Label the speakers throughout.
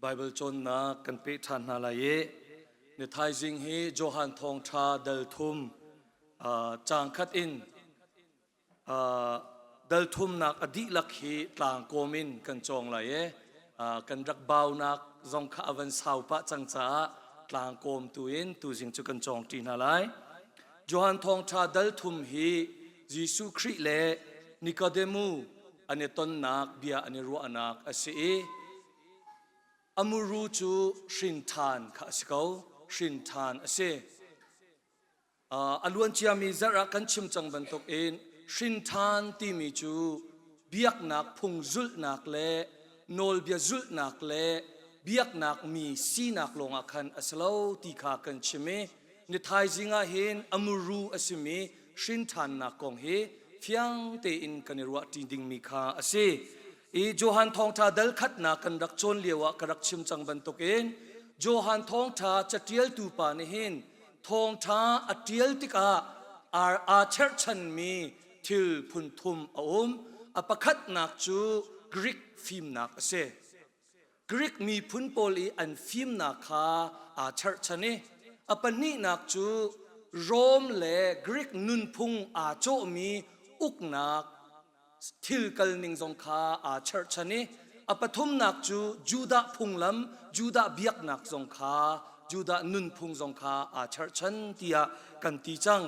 Speaker 1: Bible chon na kan pe than na la ye ne thai jing hi Johan thong tha dal thum chang khat in dal thum nak adi lak hi tlang komin kan chong la ye kan rak baw nak zong kha avan sau pa chang cha tlang kom tuin tu jing chu kan chong ti na lai Johan thong tha dal thum hi Jesu Christ le Nicodemu ane ton nak bia ane ru anak ase amuru chu shin than kha sikau shin than ase alwan chia mi zara kan chim chang ban tok in shin than ti mi chu biak nak phung zul nak le nol bia zul nak le biak nak mi si nak longa khan aslo ti kha kan chime ni thai jinga hin amuru asimi shin than na kong he phiang te in kanirwa ti ding mi kha ase e Johan thong tha dal khat na kan rak chon lewa karak chim chang ban token Johan thong tha chatial tu pa ni hin thong tha atial tika a cher chan mi thil phun thum apakhat nak chu Greek film nak ase Greek mi phun poli an film nak kha a cher chani apani nak chu Rome le Greek nun phung a cho mi uk nak thil kal ning zong kha a church ani apathum nak chu Juda phunglam Juda biak nak zong kha Juda nun phung zong kha a church an tia kan ti chang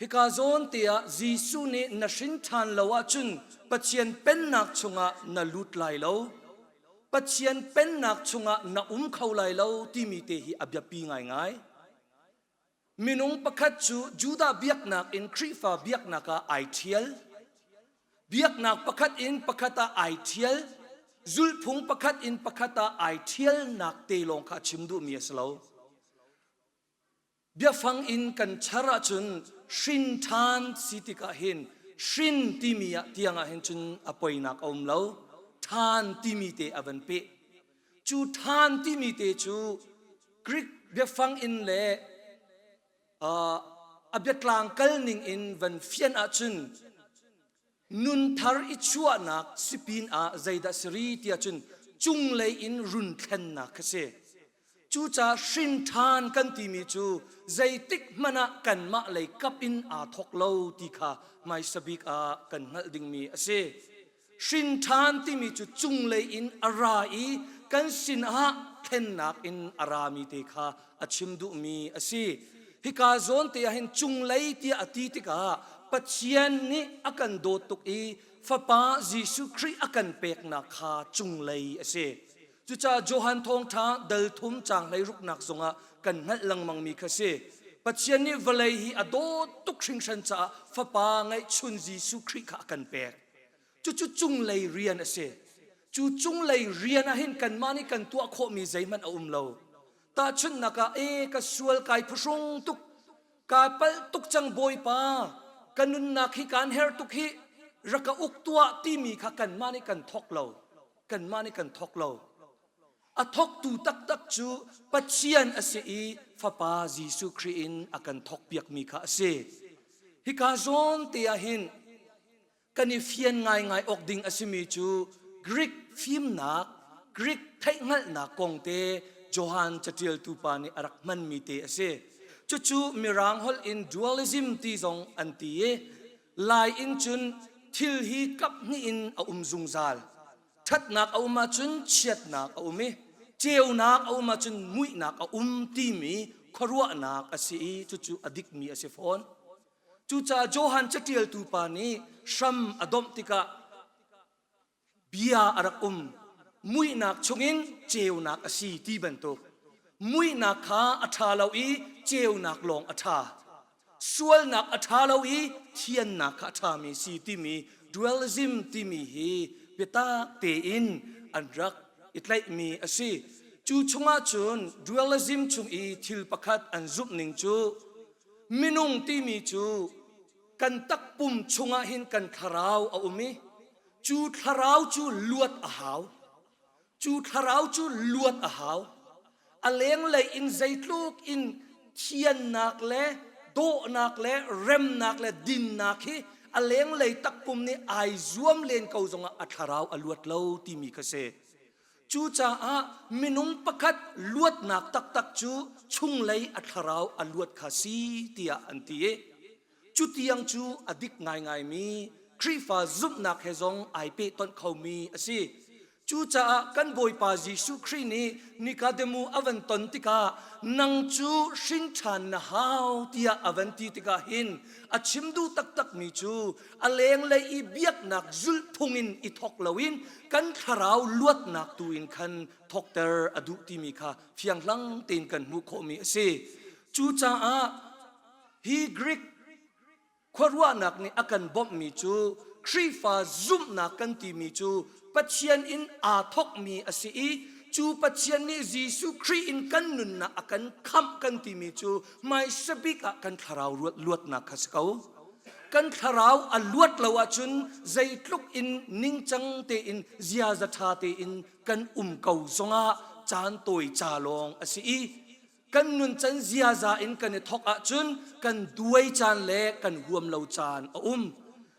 Speaker 1: hika zon tia Jesu ne na shin than lawa chun pachian pen nak chunga na lut lai lo pachian pen nak chunga na khau lai lo ti mi te hi abya pi ngai ngai minung pakhat chu Juda biak nak in Krifa biak naka aithial biak nak pakhat in pakhata aithial zulphung pakhat in pakhata aithial nak te long kha chimdu mi aslo bia phang in kan chara chun shin than sitika hin shin timia tianga hin chun apoi nak lo than timite avan pe chu than timite chu Greek bia phang in le abet lang kal ning in van fian a chun nun thar ichua nak sipin a zaida sri tia chun chung le in run khen na khase chu cha shin than kan ti mi chu zaitik mana kan ma le kap in a thok lo ti kha mai sabik a kan ngal ding mi ase shin than ti mi chu chung le in ara I kan sin a khen nak in ara mi te kha achim du mi ase hika zon te hin chung lei ti ati tika pachian ni akan do tuk I fapa Jesu Christ akan pek na kha chung lei ase chu cha Johan thong tha dal thum chang lei ruk nak zonga kan ngal lang mang mi khase pachian ni valei hi ado tuk thring san cha fapa ngai chun Jesu Christ kha akan pek chu chung lei rian ase chu chung lei rian a hin kan mani kan tua kho mi zaiman a lo ta chun naka ka sual kai phusung tuk ka pal tuk chang boy pa kanun nak hi kan her tuk hi raka uk tua ti mi kha kan mani kan thok lo a thok tu tak tak chu pachian ase I fapa Jesu Christ in akan thok piak mi kha ase hi ka zon te a hin kani fian ngai ngai ok ding asimi chu Greek film nak Greek thai ngal na kong te Johan chatil tu pa ni arak man mi te ase chu mirang hol in dualism ti zong anti e lai in chun thil hi kap ni in a zung zal that nak a ma chun chiat nak a mi cheu nak a ma chun mui nak a ti mi khorwa nak ase chu adik mi ase phone chu cha Johan chatil tu pa ni sham adom tika bia arak mui nak chungin cheu nak asi ti banto mui nak kha atha lo I cheu nak long atha sual nak atha lo I thian nak kha atha mi si ti mi dualism ti mi hi beta te in andrak itlai mi asi chu chunga chun dualism chung I thil pakhat an zup ning chu minung ti mi chu kan tak pum chunga hin kan tharau a umi chu tharau chu luat a haw chu tharau chu luat a haw aleng le in zaitluk in thian nak le do nak le rem nak le din nak hi aleng le tak pum ni ai zuam len ko zonga atharau aluat lo ti mi khase จูจ่ามินุงประคัดลวดหนักตักตักจูชุงเลยอัทราวอลวดขาสีเตียอันตีจุดยังจูอดิกง่ายง่ายมีครีฟ้าซุบหนักเฮซองไอเปต้นเขามีสิจูจ่ากันบอยปาจิสุครีนี้นิคาเดมูอวันตนติกานังจูชินชันฮาวเตียอวันติติกาหินอชิมดูตักตักมีจูอเลงเลยอีเบียกหนักจุลพุงินอีทอกลวินกันขราวลวดหนักตูอินคันทอกเตอร์อดุติมีคาเพียงลังตีนกันมุโคมีสิจูจ่าฮีกริกขวรนักนี่อากันบ่มมีจูครีฟ้าซุมนักกันตีมีจูปัจเจียนอินอาทอกมีอสีจูปัจเจียนนี่ยิสุครีอินกันนุนนักกันคำกันตีมีจูไม่สบิกกันขราวลวดนักขสเขากันขราวอลวดละวจุนใจลุกอินนิ่งจังเตอินเจียจัตาเตอินกันเกาซงะจานตอยจาลองอสีกันนุนจันเจียจาอินกันทอกจุนกันด้วยจานเล่กันรวมเหล่าจาน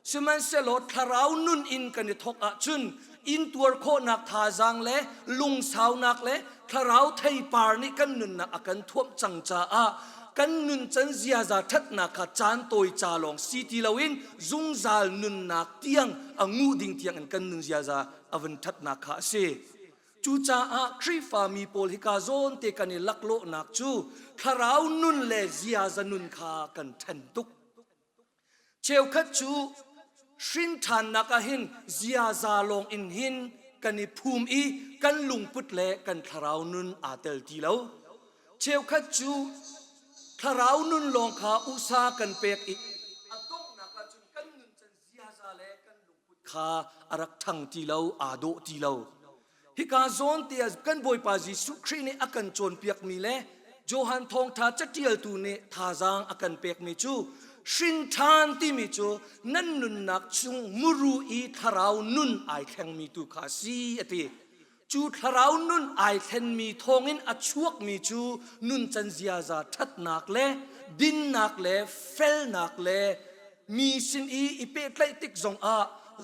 Speaker 1: สมันเสลดขราวนุนอินกันทอกจุนอินตัวโคนักทาจังเล่ลุงสาวนักเล่ขราวไทยปาร์นี่กันนุนนักกันท่วมจังจ้ากันนุนจันเจียจาทัดนักจานตอยจาลองสีติลาวินจุงจาลนุนนักเตียงงูดิ่งเตียงกันนุนเจียจาอวันทัดนักเสจูจ่าครีฟามีโพลิกาโซนเตกันลักโลนักจูขราวนุนเลเจียจานุนคากันแทนตุกเชวคัดจูชินทานนักหินเจียจาลงอินหินกันนิภูมิอีกันลุงพุทธเลกันขราวนุนอาเตลตีเลวเชวคัดจูขราวนุนลงขาอุษากันเปกอีอดงนักจุนกันนุนจันเจียจาเลกันลุงพุทธขาอารักทังตีเลวอาโดตีเลวฮิกาโซนเตียกันบอยปาจิสุครีนี่อากันโจนเปียกมีเลโจฮันทองทาจัดเตียลตูเนทาจางอากันเปียกมีจูชินทานที่มีจูนั่นนุนนักจุงมุรุอีทาราวนุนไอแข่งมีตุขาสีอติจูทาราวนุนไอแข่งมีทองอินอชวกมีจูนุนจันเจียจาทัดนักเลดินนักเลเฟลนักเลมีสินอีเปตไลติกจง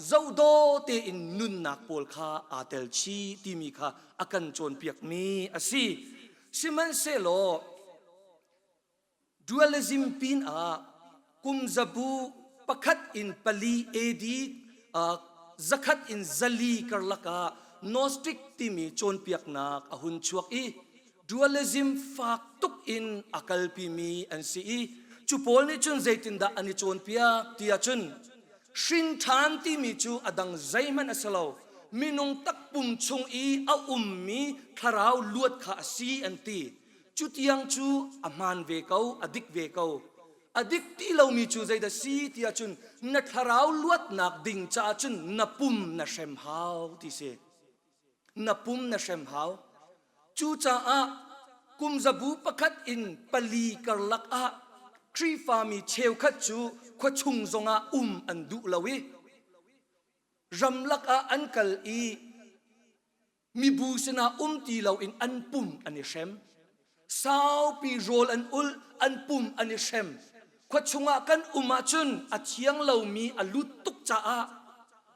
Speaker 1: เจ้าโดเตอินนุนนักโพลคาอาเตลชีที่มีคาอากันโจนเปียกมีอสิสิมันเซโลดูอัลซิมปินกุมซาบูปักขัดอินปลีเอดีซักขัดอินซัลีกรลักานอสติกที่มีโจนเปียกนักอาหุนชวกอีดูอัลซิมฝากตุกอินอักลปีมีอันซีจูโพลนี่จุนใจตินดาอันนี้โจนเปียกที่อาจุนชินทานที่มีจูอดังใจมันอสลาวมินงตักปุ่มชงอีอามีขราวลวดขาสีอันตีจุดยังจูอามานเวกาอดิกเวกาอดิกที่เรามีจูใจแต่สีที่อาจุนนักขราวลวดนักดิ่งจ้าจุนนับปุ่มนักเชมฮาวที่เสนับปุ่มนักเชมฮาวจูจ้ากุมซาบูประคัดอินปลีกรลักครีฟามีเชวคัดจูขวชุงซงอันดุลาวิรำลักอันกัลอีมีบูสนาตีลาวินอันปุ่มอันนี้เชมสาวปีโรลอันปุ่มอันนี้เชมขวชุงกันจุนอัเชียงลามีอัลุตุกจ้า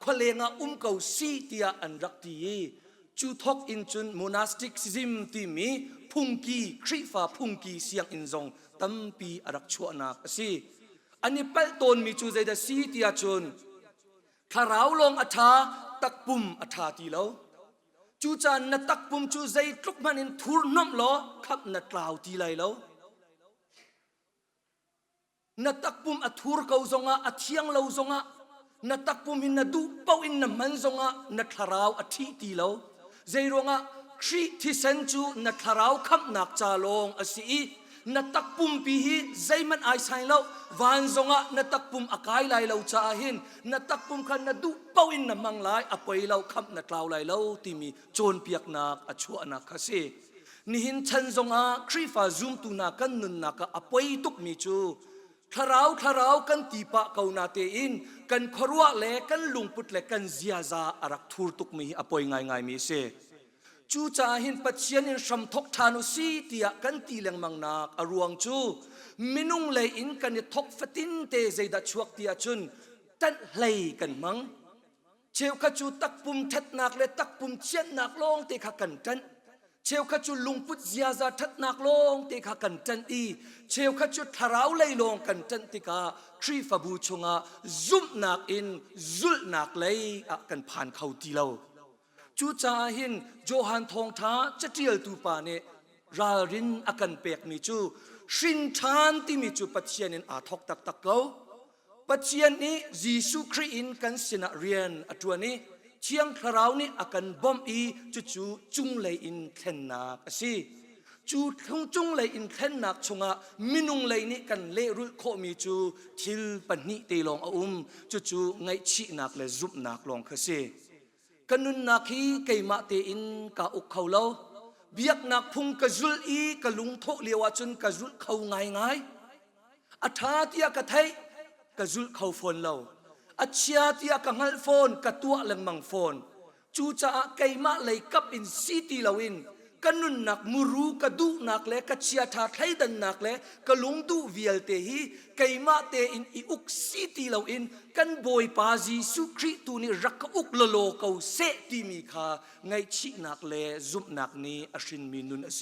Speaker 1: ขวเลงเกาซีเตียอันรักตีจูทอกอินจุนโมนาสติกซิมที่มีพุงกีครีฟาพุงกีเสียงอินซงตั้มปีอรักชัวนักสิอันนี้เปิลตนมีจูใจแต่สีที่อาจุนถ้าเราลงอัฐาตักปุ่มอัฐาตีแล้วจูจานนัตักปุ่มจูใจทุกมันอินทุรน้ำล้อขับนัดกล่าวตีไรแล้วนัตักปุ่มอัทุรเกาซงอัเทียงเราซงนัตักปุ่มอินนัดูเป้าอินนัมันซงนัดทาราวอัฐิตีแล้วใจรงครีที่เซนจูนัดทาราวขับนักจาลงอสีนัตักปุ่มปีฮีใจมันไอใส่แล้ววันซงนัตักปุ่มอากายไลเราจ้าหินนัตักปุ่มขันนัดูเป้าอินนัมังไลอภัยเราคำนัดเราไลเราที่มีโจนเปียกนักอชัวนักเสนี่หินชันซงครีฟาซุมตูนักกันนุนนักอภัยตุกมีจูทาราวกันตีปะเกานาเตอินกันขรัวเล่กันลุงพุทธเล่กันเจียซาอารักทูรตุกมีอภัยง่ายมีเสจูจ่าหินปัจเจียนอินสมทกทานุสีเตียกันตีเลียงมังนักอรวงจูมินุงเลยอินกันทกฟตินเตใจดัชวกเตียจุนตันเลยกันมัง เชลขจูตักปุ่มทัดนักและตักปุ่มเชียนนักลงเตะกันจันเชลขจูลุงพุทธยาซาทัดนักลงเตะกันจันอีเชลขจูทาราวเลยลงกันจันติกาทรีฟบูชงาซุมนักอินซุลนักเลยกันผ่านเขาตีเราจูจาหินโจฮันทองท้าจะเจียลตูปาเนรารินอากันเปกมีจูสินทานที่มีจูปัจเจียนินอาทอกตักตักเขาปัจเจียนนี้ยิสุครีอินกันสินาเรียนอัตัวนี้เชียงคราวนี้อากันบอมอีจูจุงเลยอินเทนนักสิจูจุงเลยอินเทนนักชงะมินุงเลยนี่กันเลรุโคมีจูทิลปันนิเตลองจูไงชีนักเลยซุบนักลองคือสิกันนุนนักฮีเกยมาเตอินกาอุกเขาเล่าเบียกนักพุงกะจุลอีกะลุงโทเลียวจนกะจุลเขาไงอัฐาเตียกะไทยกะจุลเขาฟอนเล่าอัจฉริยะเตียกะงัลฟอนกะตัวลังมังฟอนจูจ่าเกยมาเลยกับอินซีตีลาวินกันนุนนักมูรูกะดูนักเล่กะเชียทาไทยดันนักเล่กะลุงดูเวียลเตฮีเกยมาเตอินอีอุกซีตีลาวินกันบอยปาจีสุคริตูนี่รักอุกละโลเกาเซตีมีคาไงชีนักเล่ซุบนักนี้อชินมีนุนเซ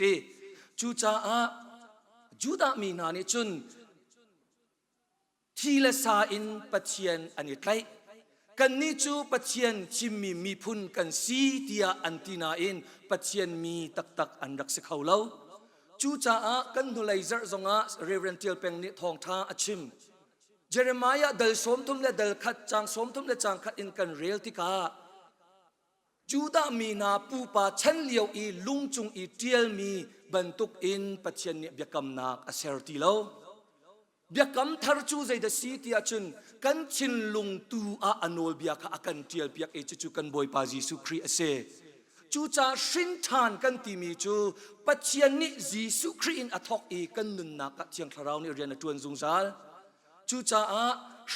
Speaker 1: จูจ่าจูดามีนานิจุนทีละซาอินปัจเจียนอันนี้ไกกันนี้จูปัจเจียนชิมมีพุนกันซีเตียอันตินาอินปัจเจียนมีตักอันรักษาเขาเล่าจูจ่ากันดูไลเซอร์ซงะเรเวนเทียลเป็งนิทองท้าอชิมเจเรมายาเดลสมทุมและเดลขัดจางสมทุมและจางขัดอินกันเรียลติกาจูดามีนาปูปาชันเลียวอีลุงจุงอีเทียลมีบรรทุกอินปัจเจียนเนี่ยเบียกำนักอเซอร์ติเล่าเบียกำทาร์จูใจเดซีที่อาจุนกันชินลุงตูอาอนอลเบียกอากันเทียลเบียกเอจูกันบอยปาจิสุครีเซจูจ่าสินทานกันที่มีจูปัจเจียนนี้จิสุครีอินอัทอกอีกันนุนนักเชียงคราวนี่เรียนจวนซุงซาลจูจ่า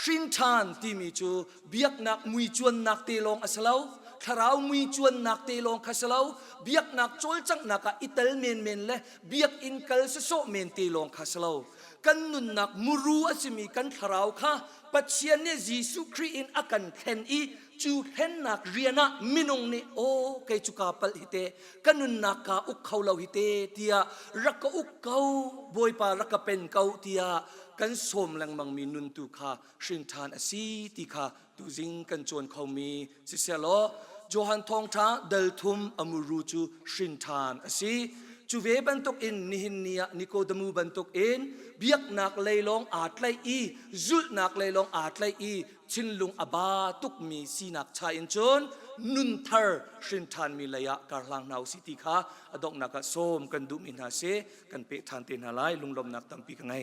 Speaker 1: สินทานที่มีจูเบียกนักมุยจวนนักเตลองอัสลาวคราวมุยจวนนักเตลองคัสลาวเบียกนักโจลจังนักอิตาลีเมนเลยเบียกอินกัลสโซเมนเตลองคัสลาวกันนุนนักมูรูอาจมีกันคราวค่ะปัจเจียนเนี่ยยิสุครีอินอากันเห็นอีจูเห็นนักเรียนะมินงนี่โอเกจุกาปลหิเตกันนุนนักกาอุกเขาเหล่าหิเตเตียรักอุกเขาบอยปารักเป็นเขาเตียกันสมแรงมังมีนุนตุค่ะสินทานอสีติค่ะดูจิงกันจวนเขามีสิเซโลโจฮันทองท้าเดลทุมอมูรูจูสินทานอสีจูเวบันตุกอินนิฮินเนียนิโคดมูบันตุกอินเบียกนักเลยลองอาจเลยอีจุลนักเลยลองอาจเลยอีชินลุงอบาตุกมีสีนักชายอินจนนุนเธอสินทานมีระยะการลังนาวสิติค่ะอดอกนักส้มกันดุมินาเซกันเปทานเตนาไลลุงลมนักตั้งปีกันไง